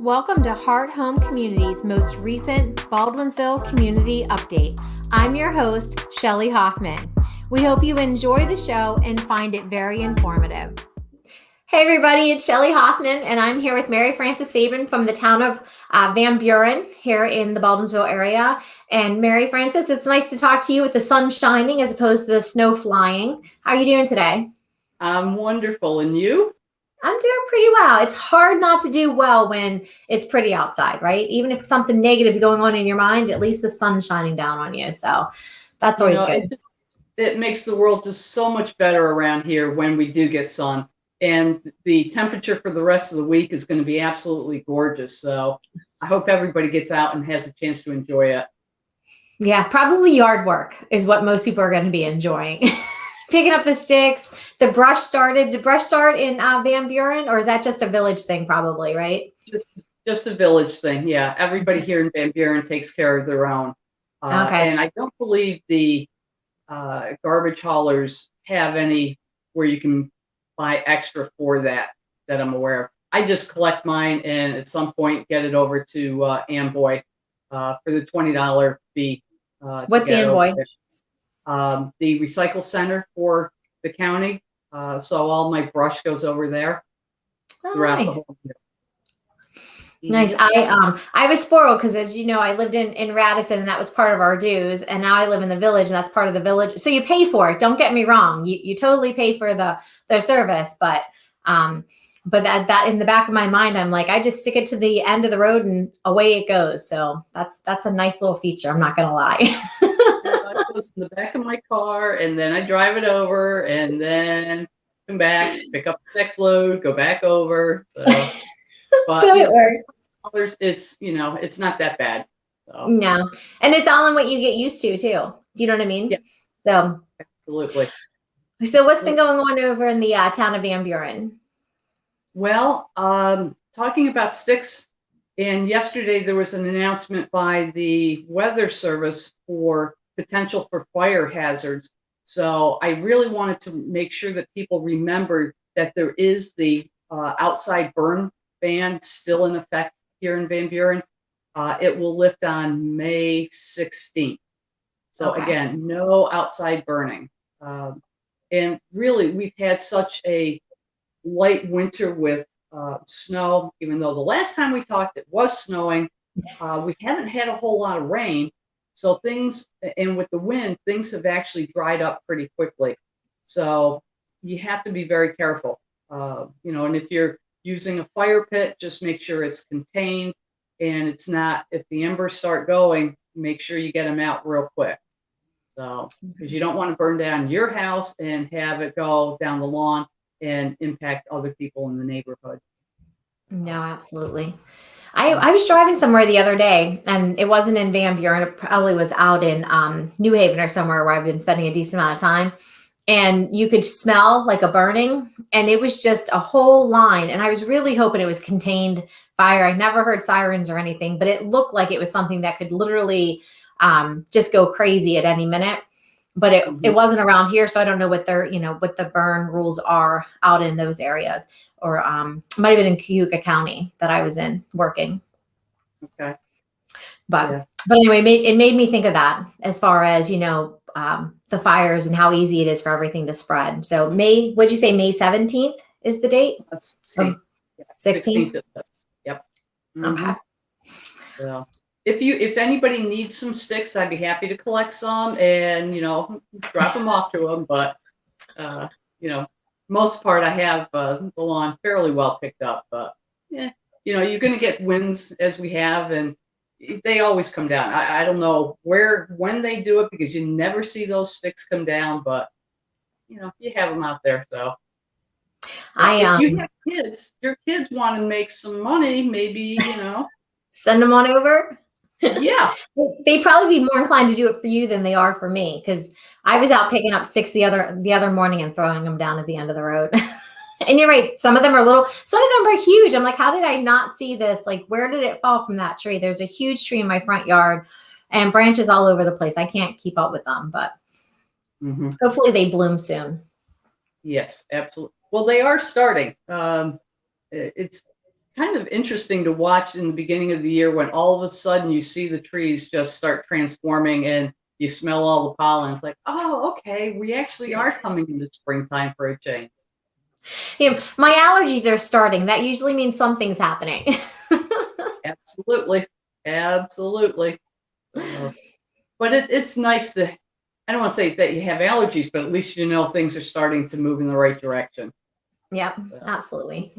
Welcome to Heart Home Community's most recent Baldwinsville Community Update. I'm your host, Shelley Hoffman. We hope you enjoy the show and find it very informative. Hey everybody, it's Shelley Hoffman, and I'm here with Mary Frances Sabin from the Town of Van Buren here in the Baldwinsville area. And Mary Frances, it's nice to talk to you with the sun shining as opposed to the snow flying. How are you doing today? I'm wonderful. And you? I'm doing pretty well. It's hard not to do well when it's pretty outside, right? Even if something negative is going on in your mind, at least the sun's shining down on you. So that's always good. It makes the world just so much better around here when we do get sun. And the temperature for the rest of the week is going to be absolutely gorgeous. So I hope everybody gets out and has a chance to enjoy it. Yeah, probably yard work is what most people are going to be enjoying. Picking up the sticks. The brush started. Did brush start in Van Buren, or is that just a village thing probably, right? Just a village thing, yeah. Everybody here in Van Buren takes care of their own. Okay. And I don't believe the garbage haulers have any where you can buy extra for that I'm aware of. I just collect mine and at some point get it over to Amboy for the $20 fee. What's Amboy? The recycle center for the county. So all my brush goes over there throughout the whole year. Nice. I was spoiled because, as you know, I lived in Radisson and that was part of our dues, and now I live in the village and that's part of the village. So you pay for it. Don't get me wrong. You totally pay for their service, but that in the back of my mind, I'm like, I just stick it to the end of the road and away it goes. So that's a nice little feature. I'm not gonna lie. It goes in the back of my car, and then I drive it over, and then come back, pick up the next load, go back over. So. But, so it works. It's not that bad. So. No, and it's all in what you get used to too. Do you know what I mean? Yes. So absolutely. So what's been going on over in the town of Van Buren? Well, talking about sticks, and yesterday there was an announcement by the Weather Service for potential for fire hazards. So I really wanted to make sure that people remember that there is the outside burn ban still in effect here in Van Buren. It will lift on May 16th. So again, no outside burning. And really, we've had such a light winter with snow, even though the last time we talked, it was snowing. We haven't had a whole lot of rain. So and with the wind, things have actually dried up pretty quickly. So you have to be very careful. And if you're using a fire pit, just make sure it's contained, and it's not, if the embers start going, make sure you get them out real quick. So, because you don't want to burn down your house and have it go down the lawn and impact other people in the neighborhood. No, absolutely. I was driving somewhere the other day, and it wasn't in Van Buren. It probably was out in New Haven or somewhere where I've been spending a decent amount of time. And you could smell like a burning, and it was just a whole line. And I was really hoping it was contained fire. I never heard sirens or anything, but it looked like it was something that could literally just go crazy at any minute. But it wasn't around here, so I don't know what what the burn rules are out in those areas. Or it might have been in Cayuga County that I was in working. Okay. But anyway, it made me think of that as far as the fires and how easy it is for everything to spread. So what'd you say, May 17th is the date? 16th? Yep. Okay. So if anybody needs some sticks, I'd be happy to collect some and, drop them off to them. But, most part I have the lawn fairly well picked up. But, you're going to get winds as we have, and they always come down. I don't know when they do it, because you never see those sticks come down, but you have them out there. So if you have kids, your kids want to make some money, maybe, send them on over. Yeah. They'd probably be more inclined to do it for you than they are for me, because I was out picking up sticks the other morning and throwing them down at the end of the road. And you're right. Some of them are little, some of them are huge. I'm like, how did I not see this? Like, where did it fall from that tree? There's a huge tree in my front yard and branches all over the place. I can't keep up with them, but hopefully they bloom soon. Yes, absolutely. Well, they are starting. It's kind of interesting to watch in the beginning of the year when all of a sudden you see the trees just start transforming and you smell all the pollen. It's like, oh, okay, we actually are coming into springtime for a change. My allergies are starting. That usually means something's happening. Absolutely, absolutely. But it's nice to. I don't want to say that you have allergies, but at least you know things are starting to move in the right direction. Yep, So. absolutely.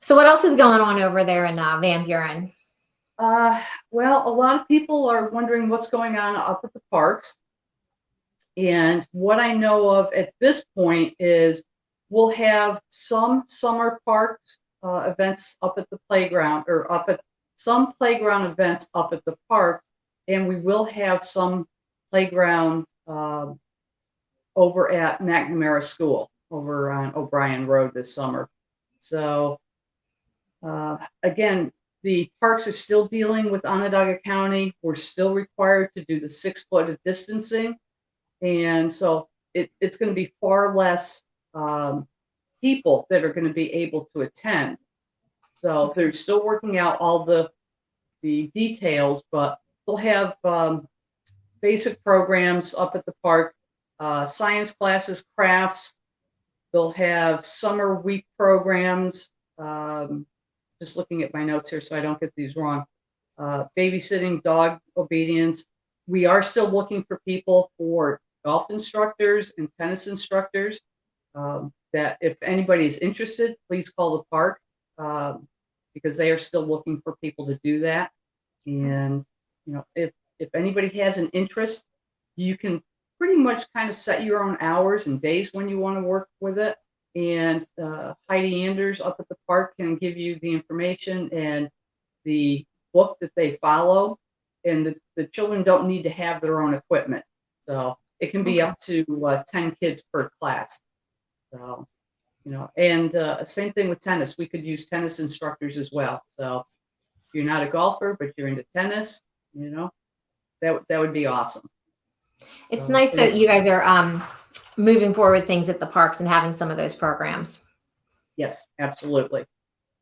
So what else is going on over there in Van Buren? Well, a lot of people are wondering what's going on up at the parks. And what I know of at this point is we'll have some summer parks events up at the playground, or up at some playground events up at the park, and we will have some playground over at McNamara School over on O'Brien Road this summer. So again, the parks are still dealing with Onondaga County. We're still required to do the 6 foot of distancing. And so it's going to be far less people that are going to be able to attend. So they're still working out all the details, but they'll have basic programs up at the park, science classes, crafts. They'll have summer week programs. Just looking at my notes here so I don't get these wrong. Babysitting, dog obedience. We are still looking for people for golf instructors and tennis instructors. That if anybody is interested, please call the park because they are still looking for people to do that. And if anybody has an interest, you can pretty much kind of set your own hours and days when you want to work with it. And Heidi Anders up at the park can give you the information and the book that they follow. And the children don't need to have their own equipment. So it can be up to 10 kids per class. So, and same thing with tennis. We could use tennis instructors as well. So if you're not a golfer, but you're into tennis, that would be awesome. It's nice that you guys are moving forward things at the parks and having some of those programs. Yes, absolutely.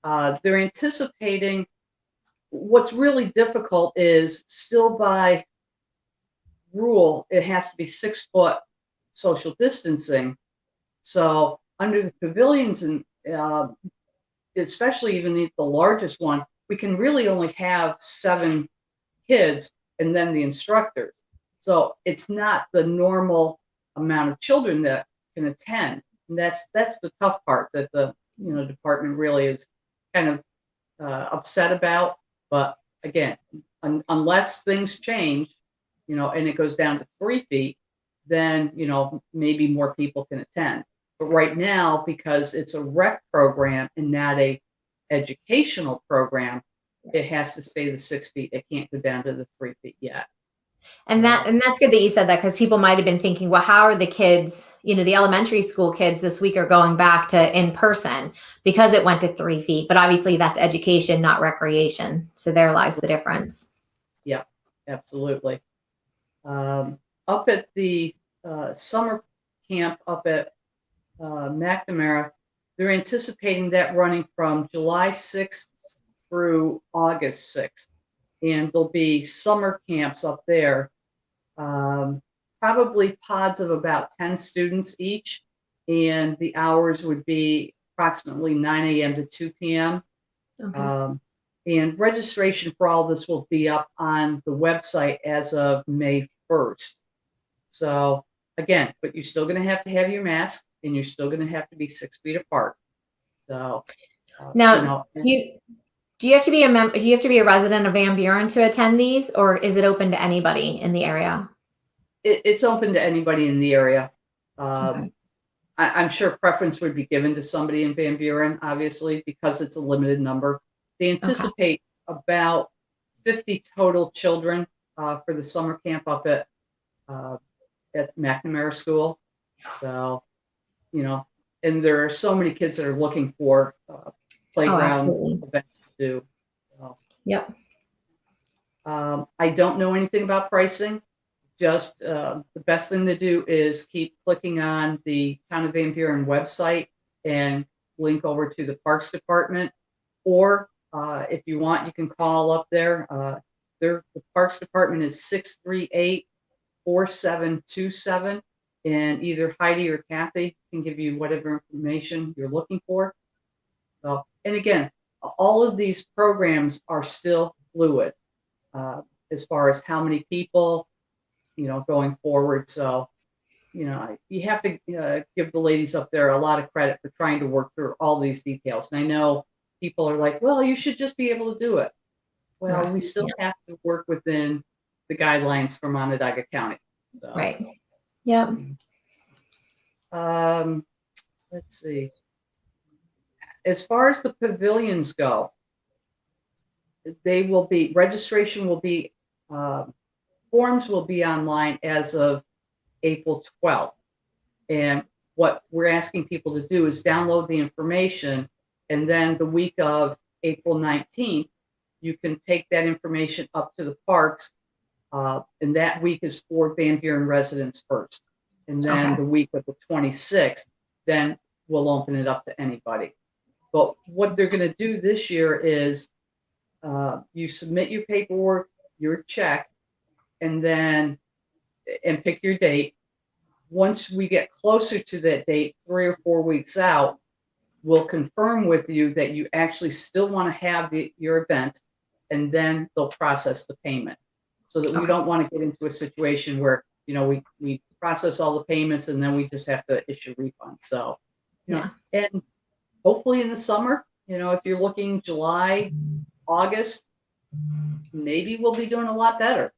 They're anticipating. What's really difficult is still by rule, it has to be 6 foot social distancing. So under the pavilions, and especially even the largest one, we can really only have 7 kids and then the instructors. So it's not the normal amount of children that can attend. And that's the tough part that the department really is kind of upset about. But again, unless things change, and it goes down to 3 feet, then maybe more people can attend. But right now, because it's a rec program and not a educational program, it has to stay the 6 feet. It can't go down to the 3 feet yet. And that's good that you said that, because people might have been thinking, well, how are the kids, the elementary school kids this week are going back to in person because it went to 3 feet. But obviously that's education, not recreation. So there lies the difference. Yeah, absolutely. Up at the summer camp up at McNamara, they're anticipating that running from July 6th through August 6th. And there'll be summer camps up there, probably pods of about 10 students each. And the hours would be approximately 9 a.m. to 2 p.m. Okay. And registration for all this will be up on the website as of May 1st. So again, but you're still going to have your mask, and you're still going to have to be 6 feet apart. So now, do you have to be a member? Do you have to be a resident of Van Buren to attend these, or is it open to anybody in the area? It's open to anybody in the area. Okay. I'm sure preference would be given to somebody in Van Buren, obviously, because it's a limited number. They anticipate about 50 total children for the summer camp up at McNamara School. So, and there are so many kids that are looking for playground events to do. So, yep. I don't know anything about pricing. Just the best thing to do is keep clicking on the Town of Van Buren website and link over to the Parks Department, or if you want, you can call up there. The Parks Department is 638-4727, and either Heidi or Kathy can give you whatever information you're looking for. So, and again, all of these programs are still fluid as far as how many people, going forward. So, you have to give the ladies up there a lot of credit for trying to work through all these details. And I know people are like, well, you should just be able to do it. Well, Right. we still have to work within the guidelines from Onondaga County. So, Right. Yep. Let's see. As far as the pavilions go, registration will be, forms will be online as of April 12th. And what we're asking people to do is download the information, and then the week of April 19th, you can take that information up to the parks, and that week is for Van Buren residents first. And then the week of the 26th, then we'll open it up to anybody. But what they're going to do this year is you submit your paperwork, your check, and pick your date. Once we get closer to that date, 3 or 4 weeks out, we'll confirm with you that you actually still want to have your event, and then they'll process the payment. So that we don't want to get into a situation where, we process all the payments and then we just have to issue refunds. So, and hopefully in the summer, if you're looking July, August, maybe we'll be doing a lot better.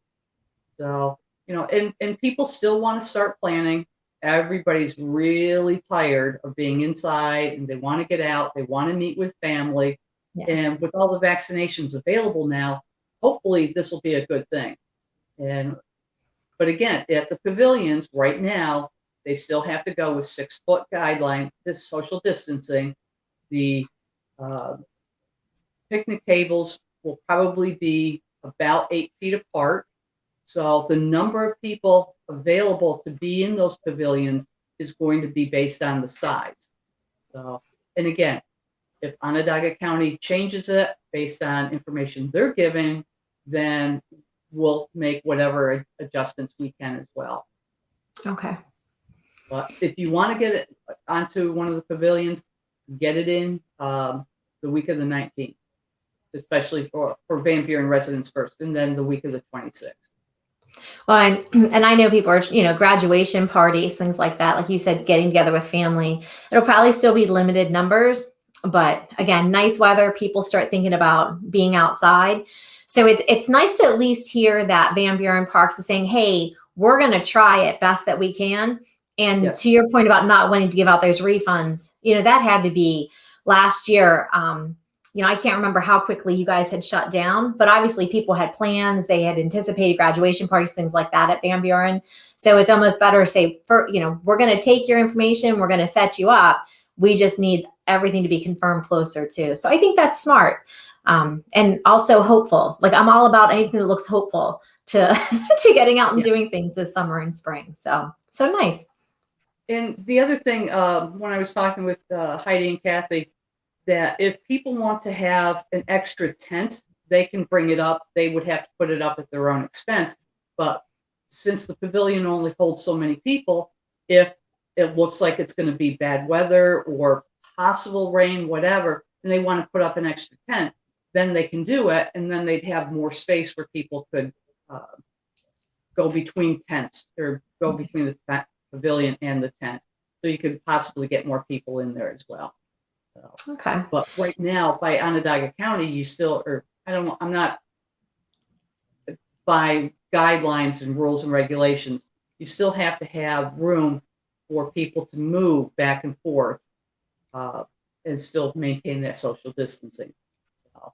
So, and people still want to start planning. Everybody's really tired of being inside, and they want to get out. They want to meet with family. Yes. And with all the vaccinations available now, hopefully this will be a good thing. But again, at the pavilions right now, they still have to go with 6-foot guideline, this social distancing. The picnic tables will probably be about 8 feet apart. So the number of people available to be in those pavilions is going to be based on the size. So, and again, if Onondaga County changes it based on information they're giving, then we'll make whatever adjustments we can as well. Okay. But if you want to get it onto one of the pavilions, get it in the week of the 19th, especially for Van Buren residents first, and then the week of the 26th. Well, and I know people are, graduation parties, things like that. Like you said, getting together with family. It'll probably still be limited numbers, but again, nice weather. People start thinking about being outside. So it's nice to at least hear that Van Buren Parks is saying, hey, we're going to try it best that we can. And yes. To your point about not wanting to give out those refunds, that had to be last year. I can't remember how quickly you guys had shut down, but obviously people had plans. They had anticipated graduation parties, things like that at Van Buren. So it's almost better to say, we're going to take your information. We're going to set you up. We just need everything to be confirmed closer too. So I think that's smart. And also hopeful. Like I'm all about anything that looks hopeful to getting out and doing things this summer and spring. So nice. And the other thing, when I was talking with Heidi and Kathy, that if people want to have an extra tent, they can bring it up. They would have to put it up at their own expense. But since the pavilion only holds so many people, if it looks like it's going to be bad weather or possible rain, whatever, and they want to put up an extra tent, then they can do it. And then they'd have more space where people could go between tents or go between the pavilion and the tent. So you could possibly get more people in there as well. So, okay. But right now, by Onondaga County, you still, or I don't know, I'm not, by guidelines and rules and regulations, you still have to have room for people to move back and forth and still maintain that social distancing. So.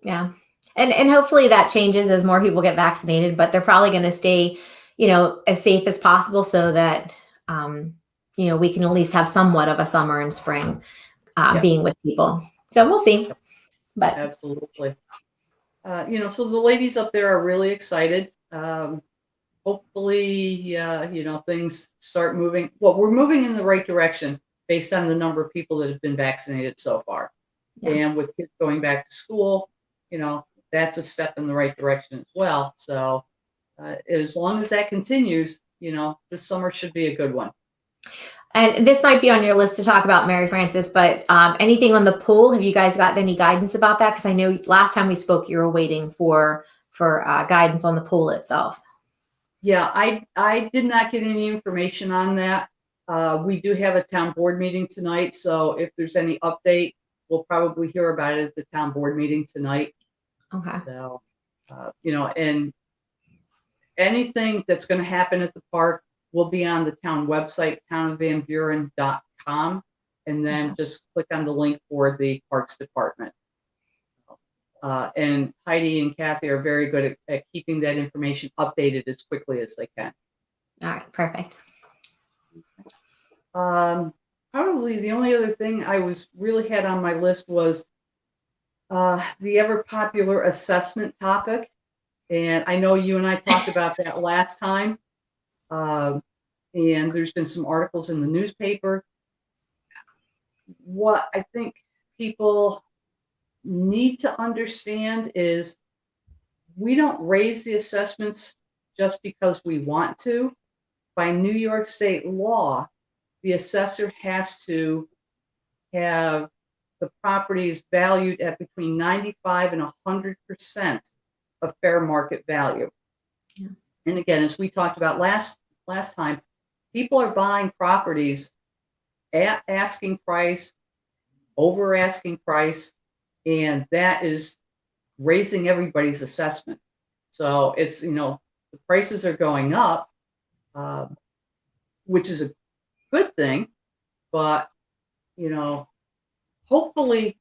Yeah. And hopefully that changes as more people get vaccinated, but they're probably going to stay, as safe as possible so that, we can at least have somewhat of a summer and spring being with people. So we'll see. But absolutely. So the ladies up there are really excited. Hopefully, things start moving. Well, we're moving in the right direction based on the number of people that have been vaccinated so far. Yeah. And with kids going back to school, that's a step in the right direction as well. So as long as that continues, this summer should be a good one. And this might be on your list to talk about, Mary Frances, but anything on the pool? Have you guys gotten any guidance about that? Because I know last time we spoke, you were waiting for guidance on the pool itself. Yeah, I did not get any information on that. We do have a town board meeting tonight, so if there's any update, we'll probably hear about it at the town board meeting tonight. Okay. So, and anything that's going to happen at the park will be on the town website, townofvanburen.com, and then just click on the link for the Parks Department. And Heidi and Kathy are very good at keeping that information updated as quickly as they can. All right, perfect. Probably the only other thing I really had on my list was the ever popular assessment topic. And I know you and I talked about that last time. And there's been some articles in the newspaper. What I think people need to understand is we don't raise the assessments just because we want to. By New York State law, the assessor has to have the properties valued at between 95 and 100% of fair market value. Yeah. And again, as we talked about last time, people are buying properties at asking price, over asking price, and that is raising everybody's assessment. So it's, the prices are going up, which is a good thing, but, hopefully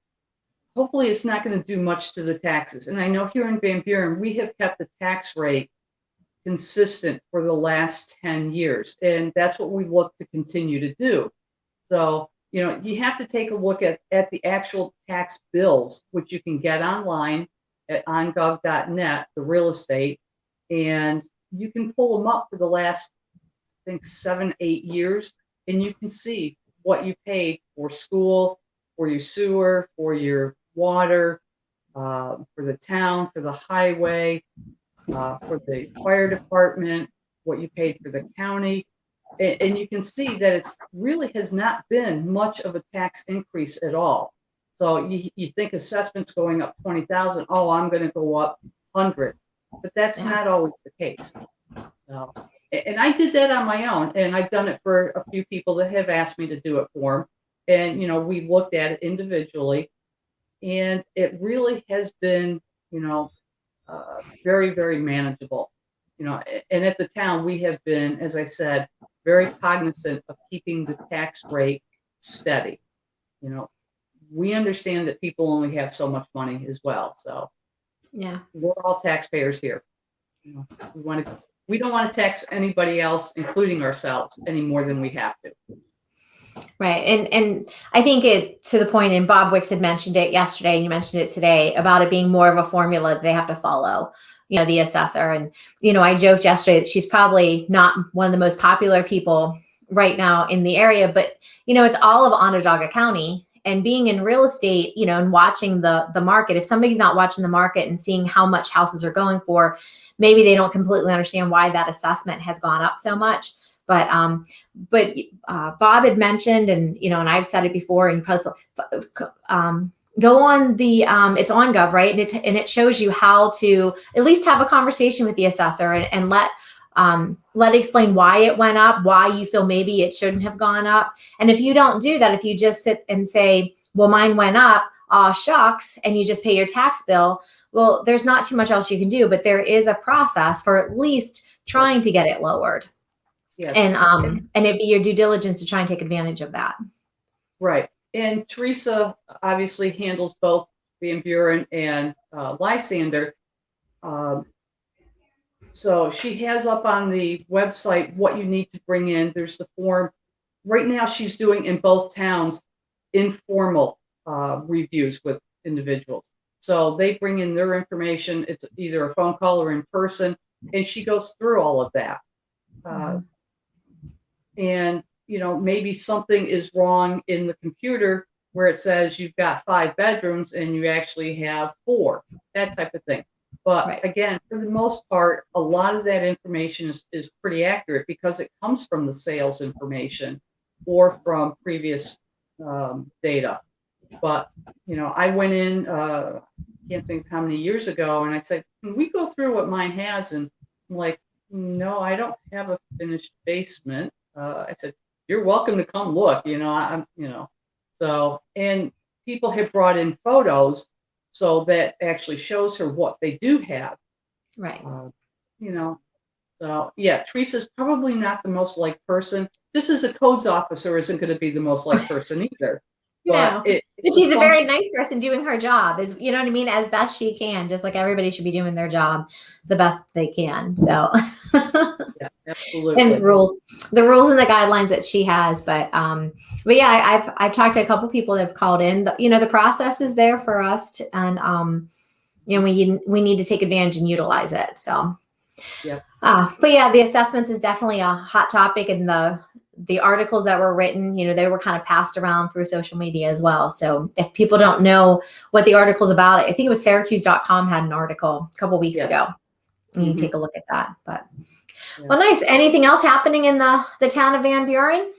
it's not going to do much to the taxes. And I know here in Van Buren, we have kept the tax rate consistent for the last 10 years, and that's what we look to continue to do. So, you have to take a look at the actual tax bills, which you can get online at ongov.net, the real estate, and you can pull them up for the last, I think, 7-8 years, and you can see what you paid for school, for your sewer, for your water, for the town, for the highway, for the fire department, what you paid for the county. And you can see that it really has not been much of a tax increase at all. So you think assessments going up 20,000, oh, I'm going to go up hundreds, but that's not always the case. So, and I did that on my own, and I've done it for a few people that have asked me to do it for them. And, we looked at it individually, and it really has been, very, very manageable. And at the town, we have been, as I said, very cognizant of keeping the tax rate steady. We understand that people only have so much money as well. So yeah, we're all taxpayers here. We don't want to tax anybody else, including ourselves, any more than we have to. Right. And I think it to the point, and Bob Wicks had mentioned it yesterday, and you mentioned it today, about it being more of a formula that they have to follow, the assessor. And, I joked yesterday that she's probably not one of the most popular people right now in the area, but, it's all of Onondaga County. And being in real estate, and watching the market, if somebody's not watching the market and seeing how much houses are going for, maybe they don't completely understand why that assessment has gone up so much. But Bob had mentioned, and and I've said it before, and probably go on the it's on Gov, right? And it shows you how to at least have a conversation with the assessor and let explain why it went up, why you feel maybe it shouldn't have gone up. And if you don't do that, if you just sit and say, well, mine went up, aw shucks, and you just pay your tax bill, well, there's not too much else you can do, but there is a process for at least trying to get it lowered. Yes. And it'd be your due diligence to try and take advantage of that. Right. And Teresa obviously handles both Van Buren and Lysander. So she has up on the website what you need to bring in. There's the form. Right now she's doing in both towns informal reviews with individuals. So they bring in their information. It's either a phone call or in person, and she goes through all of that. And maybe something is wrong in the computer where it says you've got 5 bedrooms and you actually have 4, that type of thing. But Right. again, for the most part, a lot of that information is pretty accurate because it comes from the sales information or from previous data. But, I went in, can't think how many years ago, and I said, can we go through what mine has? And I'm like, no, I don't have a finished basement. I said, you're welcome to come look, so, and people have brought in photos, so that actually shows her what they do have. Right. So yeah, Teresa's probably not the most liked person. Just as a codes officer isn't going to be the most liked person either. No, But but she's a very nice person doing her job, is, you know what I mean, as best she can. Just like everybody should be doing their job the best they can. So yeah, absolutely. And the rules and the guidelines that she has. But yeah, I've talked to a couple people that have called in. The process is there for us, and we need to take advantage and utilize it. So yeah. But yeah, the assessments is definitely a hot topic, and the articles that were written, they were kind of passed around through social media as well. So if people don't know what the article's about, I think it was Syracuse.com had an article a couple weeks ago. And you take a look at that. But well, nice. Anything else happening in the town of Van Buren?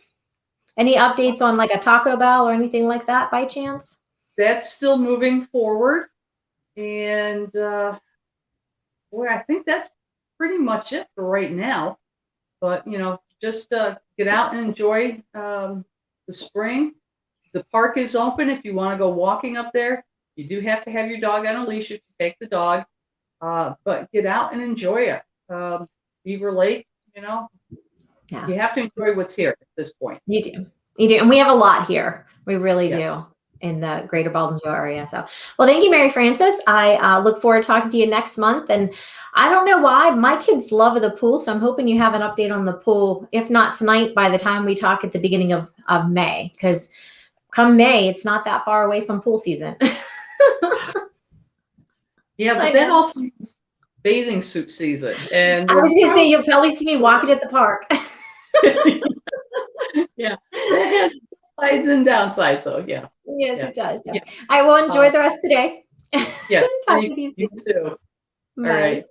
Any updates on like a Taco Bell or anything like that by chance? That's still moving forward. And boy, I think that's pretty much it for right now. But just get out and enjoy the spring. The park is open if you want to go walking up there. You do have to have your dog on a leash if you take the dog. But get out and enjoy it. Beaver Lake, you have to enjoy what's here at this point. You do. And we have a lot here. We really do in the greater Baldwinsville area. So, well, thank you, Mary Frances. I look forward to talking to you next month. And I don't know why, my kids love the pool. So I'm hoping you have an update on the pool. If not tonight, by the time we talk at the beginning of May, because come May, it's not that far away from pool season. Yeah, but that also means bathing suit season. And I was going to say, you'll probably see me walking at the park. Yeah, it has sides and downsides. So yeah. Yes, it does. Yeah. I will enjoy the rest of the day. Yeah. Talk to you too. All right.